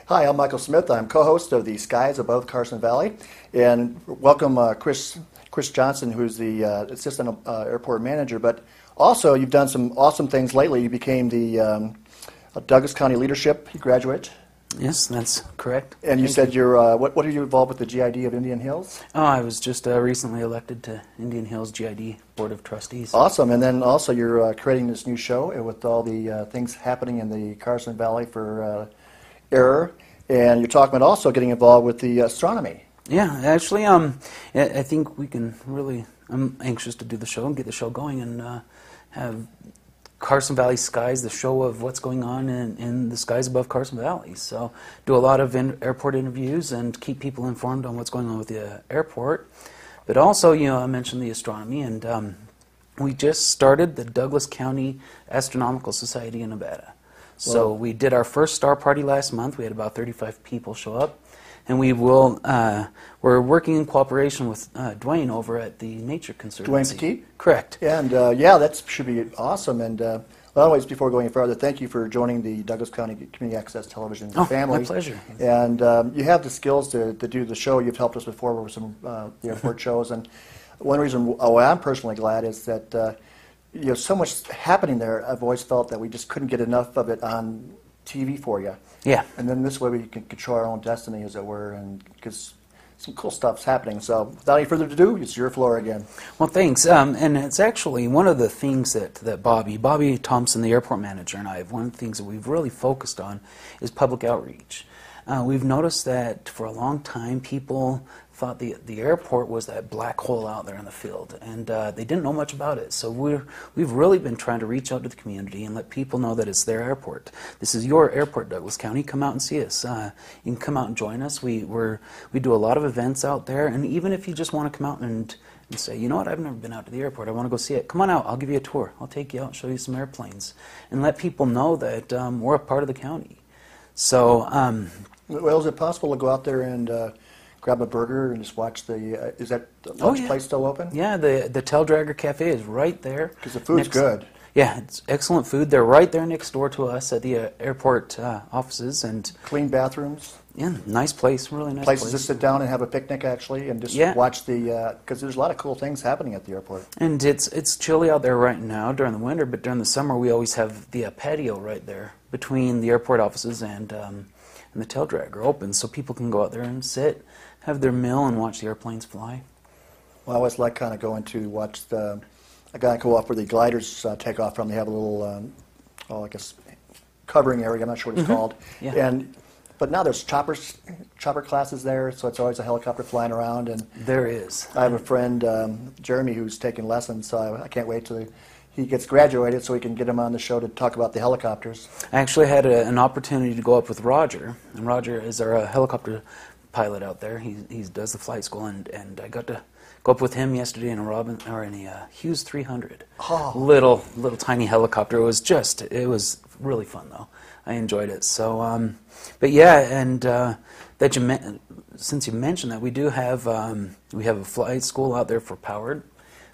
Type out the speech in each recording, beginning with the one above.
Hi, I'm Michael Smith. I'm co-host of the Skies Above Carson Valley, and welcome Chris Johnson, who's the assistant airport manager. But also, you've done some awesome things lately. You became the Douglas County Leadership graduate. Yes, that's correct. And you said you're what are you involved with the GID of Indian Hills? Oh, I was just recently elected to Indian Hills GID Board of Trustees. Awesome. And then also you're creating this new show with all the things happening in the Carson Valley for air, and you're talking about also getting involved with the astronomy. Yeah, actually, I think we can really. I'm anxious to do the show and get the show going and have Carson Valley Skies, the show of what's going on in the skies above Carson Valley. So do a lot of airport interviews and keep people informed on what's going on with the airport. But also, I mentioned the astronomy, and we just started the Douglas County Astronomical Society in Nevada. So we did our first star party last month. We had about 35 people show up. And we're working in cooperation with Dwayne over at the Nature Conservancy. Dwayne Petit? Correct. And yeah, that should be awesome. And well, anyways, before going further, thank you for joining the Douglas County Community Access Television family. My pleasure. And you have the skills to do the show. You've helped us before with some the airport shows. And one reason why I'm personally glad is that so much happening there. I've always felt that we just couldn't get enough of it on TV for you. Yeah. And then this way we can control our own destiny, as it were, and because some cool stuff's happening. So without any further ado, it's your floor again. Well, thanks. And it's actually one of the things that Bobby Thompson, the airport manager, and I, one of the things that we've really focused on is public outreach. We've noticed that for a long time people thought the airport was that black hole out there in the field, and they didn't know much about it. So we've really been trying to reach out to the community and let people know that it's their airport. This is your airport, Douglas County. Come out and see us. You can come out and join us. We do a lot of events out there, and even if you just want to come out and say, you know what, I've never been out to the airport, I want to go see it. Come on out, I'll give you a tour. I'll take you out and show you some airplanes, and let people know that we're a part of the county. So, well, is it possible to go out there and grab a burger and just watch the? Is that lunch place still open? Yeah, the Tail Dragger Cafe is right there. Because the food's good. Yeah, it's excellent food. They're right there next door to us at the airport offices, and clean bathrooms. Yeah, nice place, really nice places to sit down and have a picnic actually, and just watch the because there's a lot of cool things happening at the airport. And it's chilly out there right now during the winter, but during the summer we always have the patio right there between the airport offices and the Tail Dragger open, so people can go out there and sit, have their meal, and watch the airplanes fly. Well, I always like kind of going to watch a guy go off where the gliders take off from. They have a little, I guess, covering area. I'm not sure what it's called. Yeah. But now there's chopper classes there, so it's always a helicopter flying around. And there is. I have a friend, Jeremy, who's taking lessons, so I can't wait till he gets graduated so we can get him on the show to talk about the helicopters. I actually had an opportunity to go up with Roger, and Roger is our helicopter pilot out there. He does the flight school, and I got to go up with him yesterday in a Hughes 300. Oh. Little tiny helicopter. It was really fun though. I enjoyed it. So, but yeah, and since you mentioned that, we do have we have a flight school out there for powered,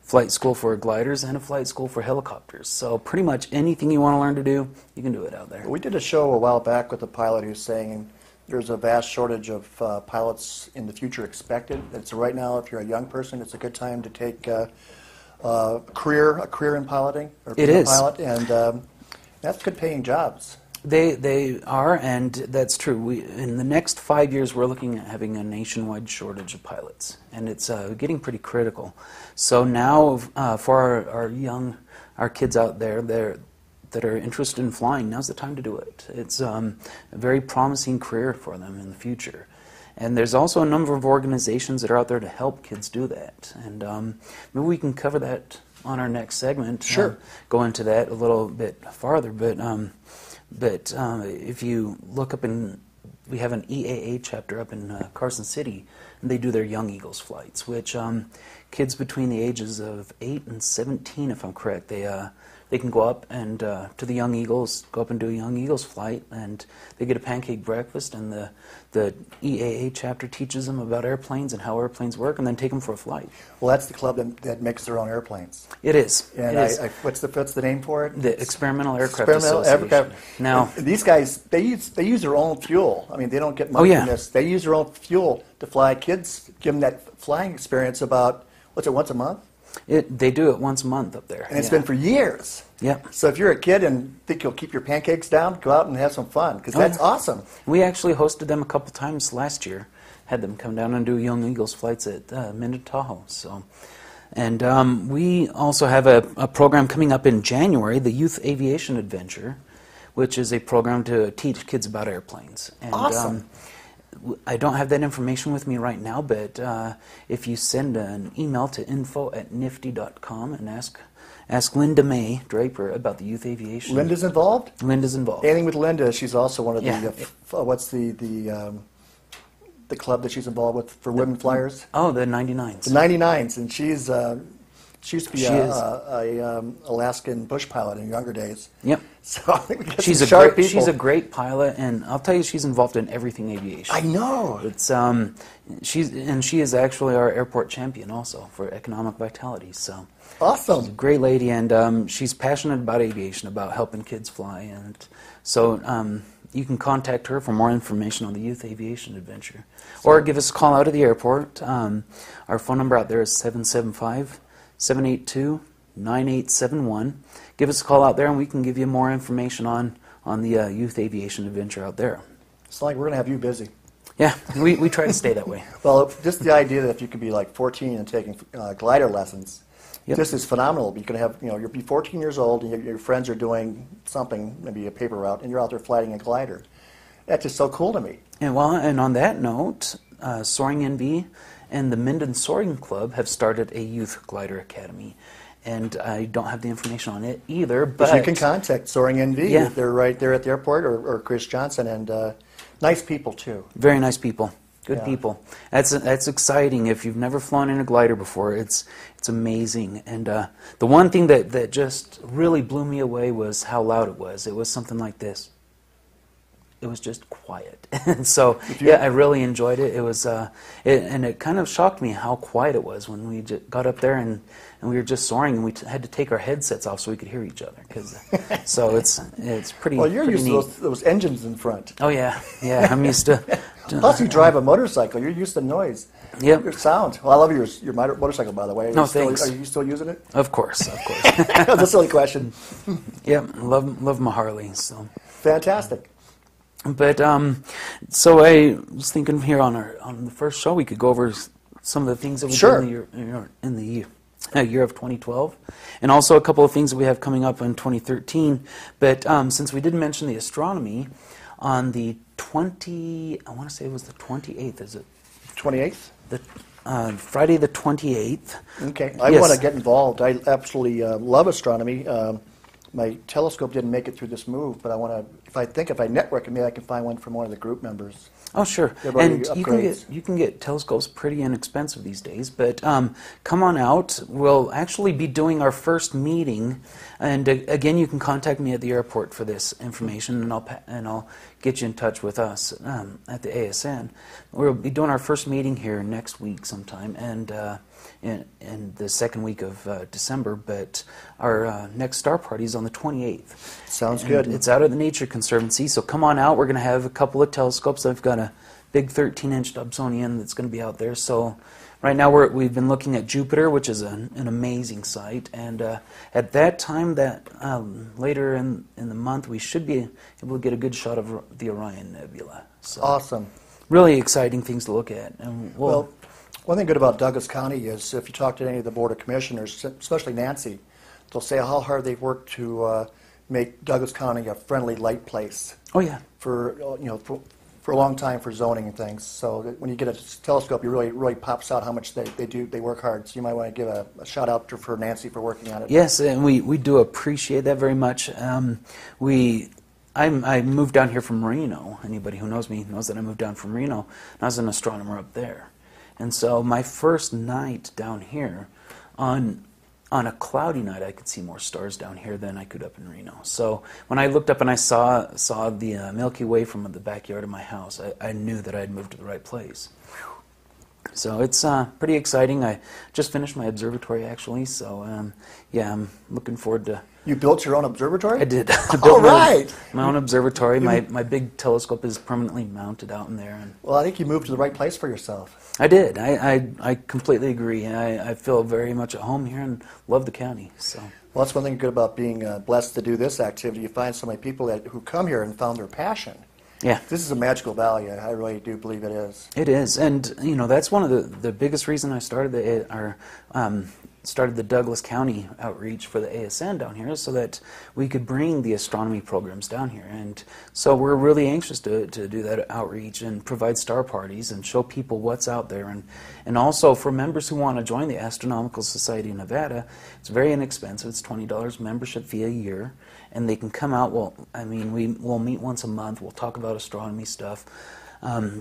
flight school for gliders, and a flight school for helicopters. So pretty much anything you want to learn to do, you can do it out there. We did a show a while back with a pilot who's saying there's a vast shortage of pilots in the future expected. So right now, if you're a young person, it's a good time to take a career in piloting or being a pilot, and that's good paying jobs. They are, and that's true. In the next 5 years, we're looking at having a nationwide shortage of pilots, and it's getting pretty critical. So now, for our kids out there, that are interested in flying, now's the time to do it. It's a very promising career for them in the future. And there's also a number of organizations that are out there to help kids do that. And maybe we can cover that on our next segment. Sure. Go into that a little bit farther. But if you look up we have an EAA chapter up in Carson City, and they do their Young Eagles flights, which kids between the ages of 8 and 17, if I'm correct, they they can go up and to the Young Eagles, go up and do a Young Eagles flight, and they get a pancake breakfast, and the EAA chapter teaches them about airplanes and how airplanes work, and then take them for a flight. Well, that's the club that makes their own airplanes. It is. And it is. What's the name for it? The Experimental Aircraft Experimental Association. Aircraft. Now, and these guys, they use their own fuel. I mean, they don't get money from this. They use their own fuel to fly kids, give them that flying experience about, what's it, once a month? They do it once a month up there. And it's been for years. Yep. So if you're a kid and think you'll keep your pancakes down, go out and have some fun, because that's awesome. We actually hosted them a couple times last year. Had them come down and do Young Eagles flights at Minden-Tahoe. So, and we also have a program coming up in January, the Youth Aviation Adventure, which is a program to teach kids about airplanes. And, awesome. I don't have that information with me right now, but if you send an email to info@nifty.com and ask Linda May Draper about the youth aviation. Linda's involved? Linda's involved. Anything with Linda, she's also one of the, Yeah. What's the club that she's involved with for women flyers? Oh, the 99s. The 99s, and she used to be a Alaskan bush pilot in younger days. Yep. So I think we got She's some a sharp great, people. she's a great pilot, and I'll tell you, she's involved in everything aviation. I know. It's she is actually our airport champion also for economic vitality. So Awesome. she's a great lady, and she's passionate about aviation, about helping kids fly, and so you can contact her for more information on the Youth Aviation Adventure, or give us a call out at the airport. Our phone number out there is 775-782-9871. Give us a call out there, and we can give you more information on the Youth Aviation Adventure out there. It's like we're going to have you busy. Yeah, we try to stay that way. Well, just the idea that if you could be like 14 and taking glider lessons, Yep. this is phenomenal. You can have, you'll be 14 years old, and your friends are doing something, maybe a paper route, and you're out there flying a glider. That's just so cool to me. And on that note, Soaring NV and the Minden Soaring Club have started a youth glider academy. And I don't have the information on it either, but you can contact Soaring NV. Yeah. They're right there at the airport, or Chris Johnson, and nice people too. Very nice people. Good Yeah. people. That's exciting. If you've never flown in a glider before, it's amazing. And the one thing that just really blew me away was how loud it was. It was something like this. It was just quiet. And so, yeah, I really enjoyed it. It was, and it kind of shocked me how quiet it was when we got up there and we were just soaring, and we had to take our headsets off so we could hear each other. So it's pretty. Well, you're pretty used neat. to those engines in front. Oh yeah, I'm used to. Plus, you drive a motorcycle. You're used to noise. Yep. Your sound. Well, I love your motorcycle, by the way. No, thanks. Are you still using it? Of course. That was a silly question. Yep, love my Harley. So. Fantastic. But so I was thinking here on the first show we could go over some of the things that we did in the year of 2012, and also a couple of things that we have coming up in 2013. But since we didn't mention the astronomy, on the I want to say it was the 28th. Is it 28th? the Friday the 28th? Okay. I Yes. want to get involved. I absolutely love astronomy. My telescope didn't make it through this move, but I want to. If I network it, maybe I can find one from one of the group members. Oh, sure. Everybody And upgrades. you can get telescopes pretty inexpensive these days. But come on out. We'll actually be doing our first meeting, and again, you can contact me at the airport for this information, and I'll get you in touch with us at the ASN. We'll be doing our first meeting here next week sometime, and in the second week of December. But our next star party is on the 28th. Sounds And good. It's out at the Nature Conservancy, so come on out. We're going to have a couple of telescopes. I've got a big 13-inch Dobsonian that's going to be out there. So right now we've been looking at Jupiter, which is an amazing sight. And at that time, later in the month, we should be able to get a good shot of the Orion Nebula. So Awesome. really exciting things to look at. And Well, one thing good about Douglas County is if you talk to any of the Board of Commissioners, especially Nancy, they'll say how hard they've worked to make Douglas County a friendly, light place oh yeah. for a long time for zoning and things. So that when you get a telescope, it really pops out how much they work hard. So you might want to give a shout out for Nancy for working on it. Yes, and we do appreciate that very much. I moved down here from Reno. Anybody who knows me knows that I moved down from Reno, and I was an astronomer up there. And so my first night down here, on on a cloudy night, I could see more stars down here than I could up in Reno. So when I looked up and I saw the Milky Way from the backyard of my house, I knew that I had moved to the right place. So it's pretty exciting. I just finished my observatory, actually. So yeah, I'm looking forward to. You built your own observatory? I did. I built All right. my own observatory. My big telescope is permanently mounted out in there. And well, I think you moved to the right place for yourself. I did. I completely agree. I feel very much at home here and love the county. So. Well, that's one thing good about being blessed to do this activity. You find so many people who come here and found their passion. Yeah. This is a magical valley. I really do believe it is. It is, and that's one of the biggest reason I started the Douglas County outreach for the ASN down here, so that we could bring the astronomy programs down here. And so we're really anxious to do that outreach and provide star parties and show people what's out there. And also for members who want to join the Astronomical Society of Nevada, it's very inexpensive. It's $20 membership fee a year, and they can come out. We'll meet once a month. We'll talk about astronomy stuff.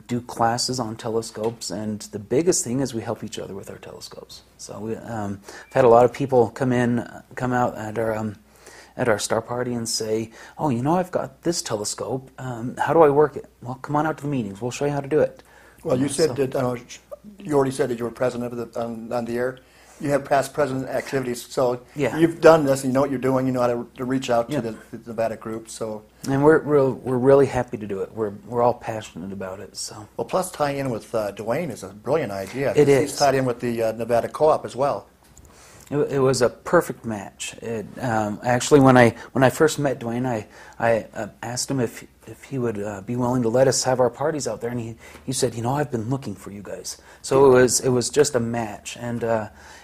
Do classes on telescopes, and the biggest thing is we help each other with our telescopes. So I've had a lot of people come out at our star party and say, "Oh, I've got this telescope. How do I work it?" Well, come on out to the meetings. We'll show you how to do it. Well, you said that you already said that you were president of on the air. You have past president activities, so yeah. You've done this. You know what you're doing. You know how to reach out to the Nevada group. So, and we're really happy to do it. We're all passionate about it. So, well, plus tying in with Dwayne is a brilliant idea. It is. He's tied in with the Nevada Co-op as well. It was a perfect match. Actually, when I first met Dwayne, I asked him if he would be willing to let us have our parties out there, and he said, I've been looking for you guys. So it was just a match,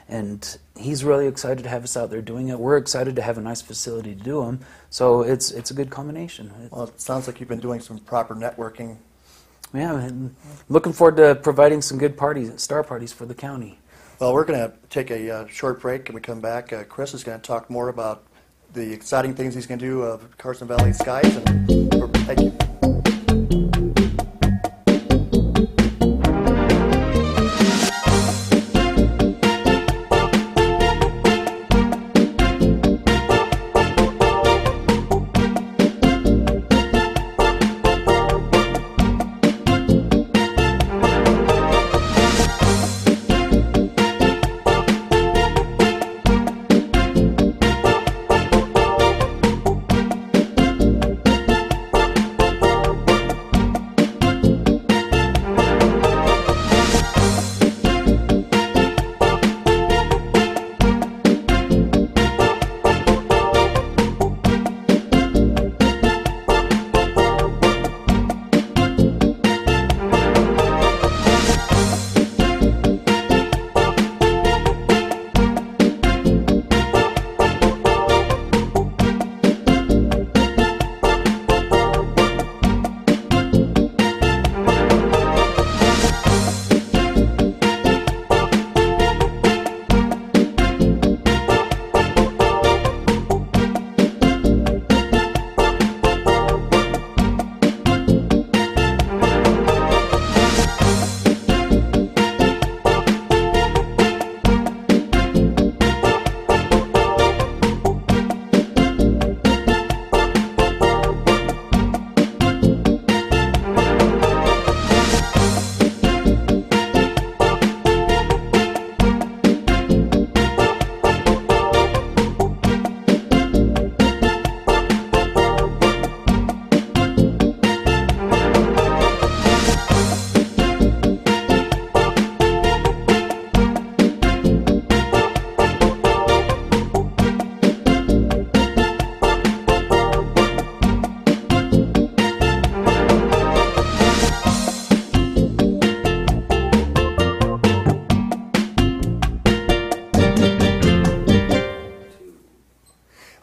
and he's really excited to have us out there doing it. We're excited to have a nice facility to do them. So it's a good combination. Well, it sounds like you've been doing some proper networking. Yeah, and looking forward to providing some good star parties for the county. Well, we're going to take a short break, and we come back. Chris is going to talk more about the exciting things he's going to do of Carson Valley Skies. And thank you.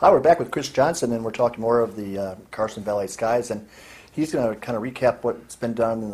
Hi, we're back with Chris Johnson, and we're talking more of the Carson Valley Skies, and he's going to kind of recap what's been done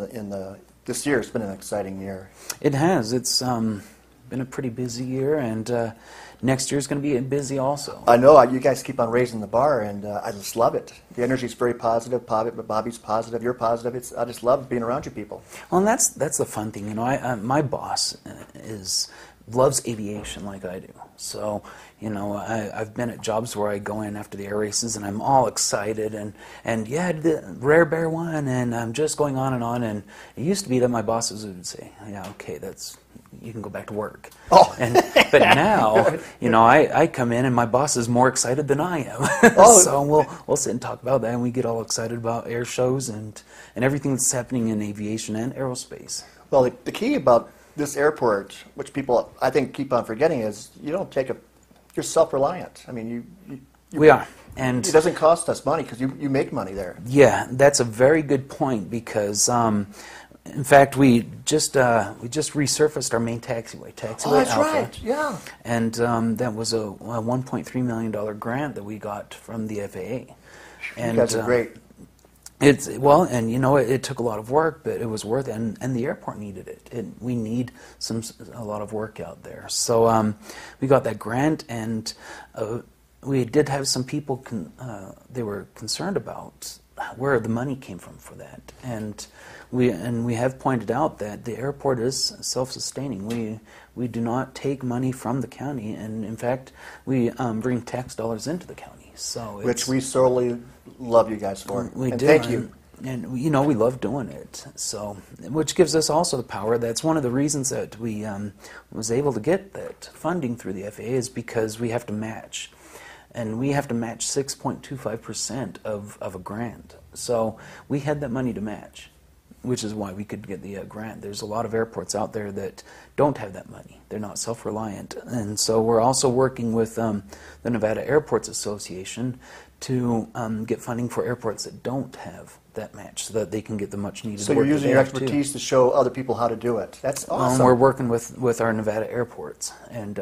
this year. It's been an exciting year. It has. It's been a pretty busy year, and next year's going to be busy also. I know. You guys keep on raising the bar, and I just love it. The energy's very positive. Bobby's positive. You're positive. I just love being around you people. Well, and that's the fun thing. My boss is loves aviation like I do. So, you know, I've been at jobs where I go in after the air races and I'm all excited and yeah, the Rare Bear won, and I'm just going on. And it used to be that my bosses would say, yeah, okay, you can go back to work. Oh. But now, you know, I come in and my boss is more excited than I am. Oh. So we'll sit and talk about that, and we get all excited about air shows and everything that's happening in aviation and aerospace. Well, the key about this airport, which people I think keep on forgetting, is you don't take you're self-reliant. I mean, we are. And it doesn't cost us money because you make money there. Yeah, that's a very good point because, in fact, we just resurfaced our main taxiway. Oh, that's Alpha. right. Yeah. And that was a $1.3 million grant that we got from the FAA. And you guys are great. And you know, it took a lot of work, but it was worth it, and the airport needed it. We need a lot of work out there. So we got that grant, and we did have some people they were concerned about where the money came from for that, and we have pointed out that the airport is self-sustaining. We do not take money from the county, and in fact, we bring tax dollars into the county. So which we sorely love you guys for. We do. Thank you. And you know, we love doing it. So, which gives us also the power. That's one of the reasons that we was able to get that funding through the FAA, is because we have to match. And we have to match 6.25% of a grant. So we had that money to match, which is why we could get the grant. There's a lot of airports out there that don't have that money. They're not self-reliant. And so we're also working with the Nevada Airports Association to get funding for airports that don't have that match, so that they can get the much needed So work. you're using your expertise to show other people how to do it. That's awesome. We're working with our Nevada airports, and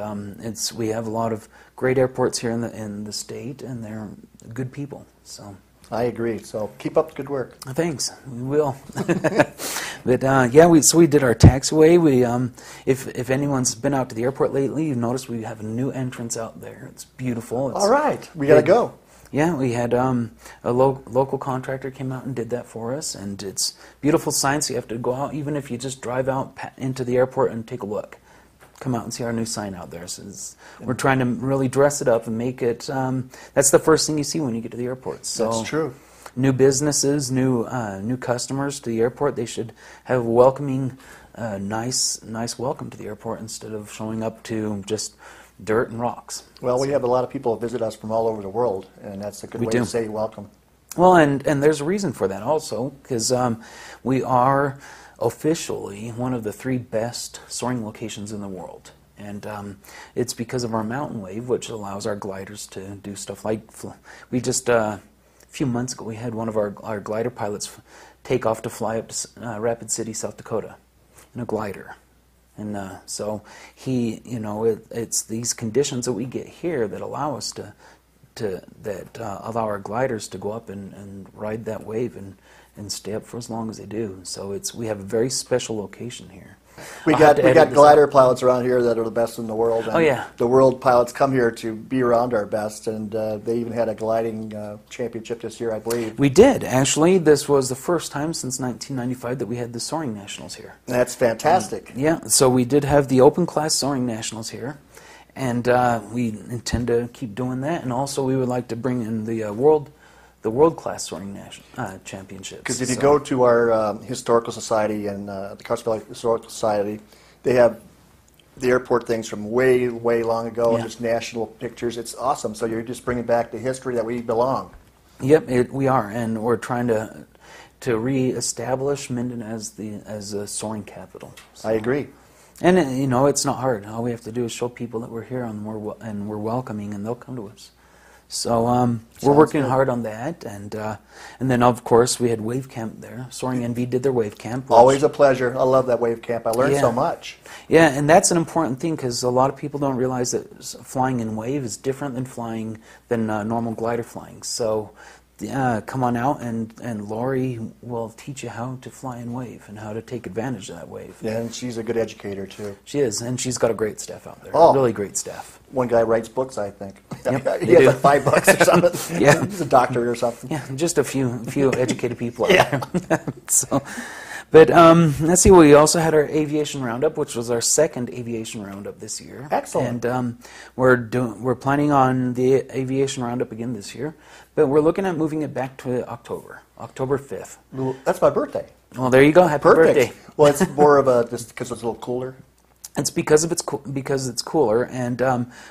we have a lot of great airports here in the state, and they're good people. So I agree. So keep up the good work. thanks. We will. But yeah, we did our taxiway. If anyone's been out to the airport lately, you've noticed we have a new entrance out there. It's beautiful. All right, we gotta go. Yeah, we had a local contractor came out and did that for us, and it's beautiful sign. So you have to go out, even if you just drive out into the airport and take a look. Come out and see our new sign out there. So we're trying to really dress it up and make it. That's the first thing you see when you get to the airport. So that's true. New businesses, new customers to the airport. They should have a welcoming, nice welcome to the airport instead of showing up to just dirt and rocks. Well, we have a lot of people visit us from all over the world, and that's a good way to say welcome. Well, and there's a reason for that also, because we are officially one of the 3 best soaring locations in the world. And it's because of our mountain wave, which allows our gliders to do stuff like, we just, a few months ago, we had one of our glider pilots take off to fly up to Rapid City, South Dakota, in a glider. And so it's these conditions that we get here that allow us allow our gliders to go up and ride that wave and stay up for as long as they do. So we have a very special location here. We got glider pilots around here that are the best in the world. And oh yeah. The world pilots come here to be around our best, and they even had a gliding championship this year, I believe. We did actually. This was the first time since 1995 that we had the soaring nationals here. That's fantastic. Yeah. So we did have the open class soaring nationals here, and we intend to keep doing that. And also, we would like to bring in the world-class soaring championships. Because if you go to our historical society and the Carson Valley Historical Society, they have the airport things from way, way long ago, and just national pictures. It's awesome. So you're just bringing back the history that we belong. Yep, we are, and we're trying to re-establish Minden as a soaring capital. So. I agree. And it's not hard. All we have to do is show people that we're here and we're welcoming, and they'll come to us. So we're working hard on that, and then of course we had Wave Camp there. Soaring NV did their Wave Camp. Always a pleasure. I love that Wave Camp. I learned so much. Yeah, and that's an important thing because a lot of people don't realize that flying in wave is different than normal glider flying. So come on out, and Lori will teach you how to fly in wave and how to take advantage of that wave. Yeah, and she's a good educator too. She is, and she's got a great staff out there. Oh. Really great staff. One guy writes books, I think. Yep, he has like 5 books or something. Yeah. He's a doctor or something. Yeah, just a few educated people out there. So, But let's see, we also had our Aviation Roundup, which was our second Aviation Roundup this year. Excellent. And we're planning on the Aviation Roundup again this year, but we're looking at moving it back to October 5th. Well, that's my birthday. Well, there you go. Happy Perfect. birthday. Well, it's more of a, just because it's a little cooler. It's because it's cooler, and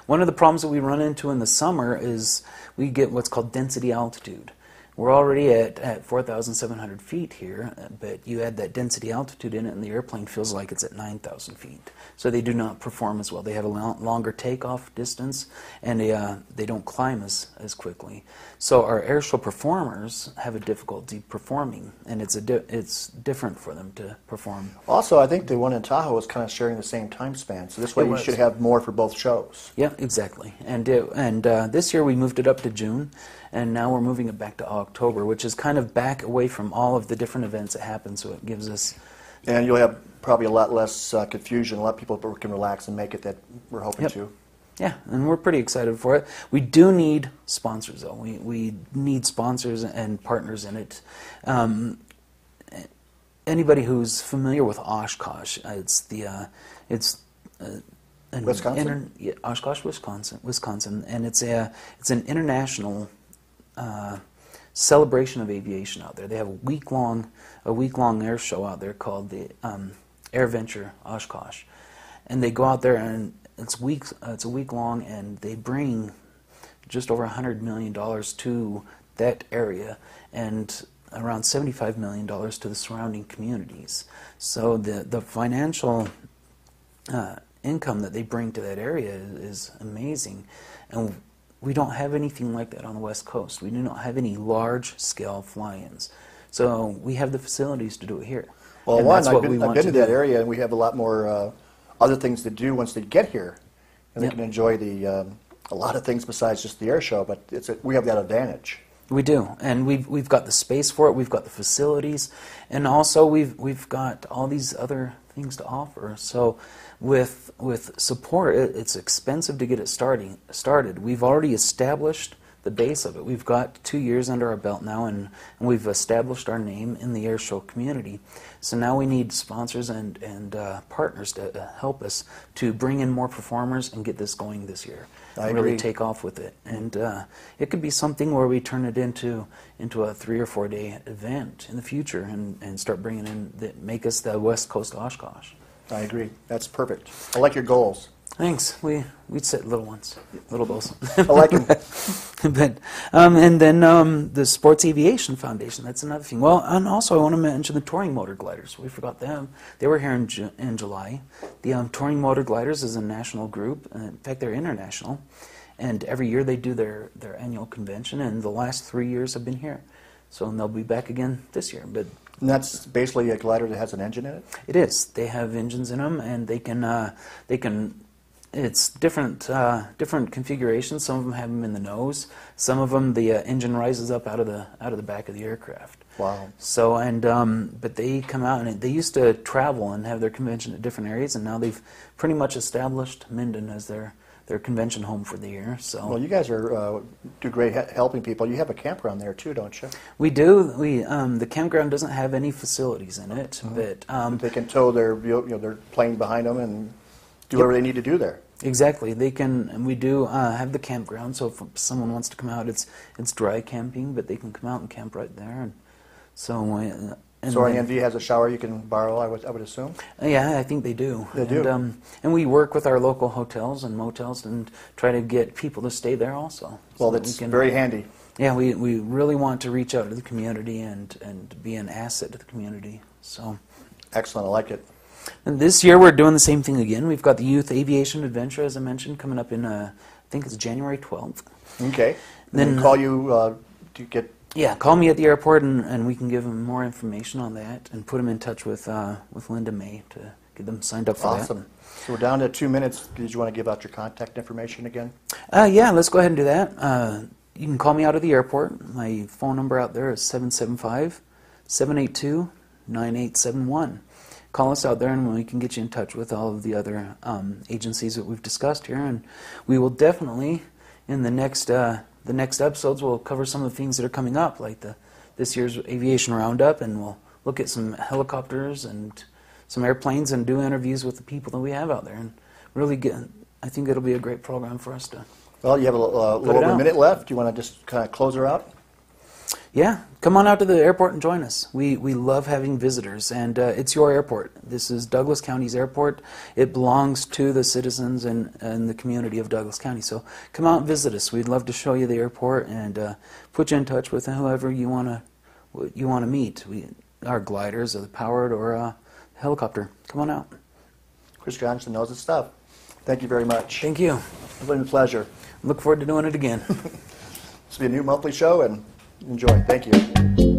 one of the problems that we run into in the summer is we get what's called density altitude. We're already at 4,700 feet here, but you add that density altitude in it, and the airplane feels like it's at 9,000 feet. So they do not perform as well. They have a longer takeoff distance, and they don't climb as quickly. So our airshow performers have a difficulty performing, and it's different for them to perform. Also, I think the one in Tahoe is kind of sharing the same time span, so this way you should have more for both shows. Yeah, exactly. And this year we moved it up to June, and now we're moving it back to October, which is kind of back away from all of the different events that happen, so it gives us... And you'll have probably a lot less confusion, a lot of people can relax and make it that we're hoping to. Yeah, and we're pretty excited for it. We do need sponsors, though. We need sponsors and partners in it. Anybody who's familiar with Oshkosh, it's Wisconsin? Oshkosh, Wisconsin, and it's an international celebration of aviation out there. They have a week long air show out there called the Air Venture Oshkosh, and they go out there and it's a week long, and they bring just over $100 million to that area and around $75 million to the surrounding communities. So the financial income that they bring to that area is amazing, and we don't have anything like that on the West Coast. We do not have any large-scale fly-ins. So we have the facilities to do it here. Well, and I've been to that area, and we have a lot more other things to do once they get here. And they can enjoy a lot of things besides just the air show, but we have that advantage. We do, and we've got the space for it. We've got the facilities, and also we've got all these other things to offer. So with support, it's expensive to get it started. We've already established the base of it. We've got 2 years under our belt now, and we've established our name in the air show community. So now we need sponsors and partners to help us to bring in more performers and get this going this year. I really agree. take off with it, and it could be something where we turn it into a 3 or 4 day event in the future, and start bringing in make us the West Coast Oshkosh. I agree. That's perfect. I like your goals. Thanks. We'd set little ones, little goals. I like them. But and then the Sports Aviation Foundation. That's another thing. Well, and also I want to mention the touring motor gliders. We forgot them. They were here in July. The touring motor gliders is a national group. In fact, they're international, and every year they do their annual convention. And the last 3 years have been here, so they'll be back again this year. But And that's basically a glider that has an engine in it? it is. They have engines in them, and they can. It's different configurations. Some of them have them in the nose. Some of them the engine rises up out of the back of the aircraft. Wow. So but they come out, and they used to travel and have their convention at different areas, and now they've pretty much established Minden as their convention home for the year. So Well, you guys do great helping people. You have a campground there too, don't you? we do. The campground doesn't have any facilities in it, but They can tow their plane behind them and do whatever they need to do there. exactly, they can. And we do have the campground. So if someone wants to come out, it's dry camping, but they can come out and camp right there. And so. So RNV has a shower you can borrow, I would assume? Yeah, I think they do. They do. And we work with our local hotels and motels and try to get people to stay there also. Well, so that's very handy. Yeah, we really want to reach out to the community and be an asset to the community. So. Excellent, I like it. And this year we're doing the same thing again. We've got the Youth Aviation Adventure, as I mentioned, coming up in, I think it's January 12th. Okay. Then call you to get... Yeah, call me at the airport, and we can give them more information on that and put them in touch with Linda May to get them signed up for that. Awesome. So we're down to 2 minutes. Did you want to give out your contact information again? Yeah, let's go ahead and do that. You can call me out of the airport. My phone number out there is 775-782-9871. Call us out there, and we can get you in touch with all of the other agencies that we've discussed here. And we will definitely, in the next episodes, we'll cover some of the things that are coming up, like this year's Aviation Roundup, and we'll look at some helicopters and some airplanes and do interviews with the people that we have out there, and really I think it'll be a great program for us to. Well, you have a little over a minute left. Do you want to just kind of close her out? Yeah, come on out to the airport and join us. We love having visitors, and it's your airport. This is Douglas County's airport. It belongs to the citizens and the community of Douglas County. So come out and visit us. We'd love to show you the airport and put you in touch with whoever you want to meet. Our gliders, or the powered, or a helicopter. Come on out. Chris Johnson knows his stuff. Thank you very much. Thank you. It's been a pleasure. Look forward to doing it again. This will be a new monthly show, and enjoy. Thank you.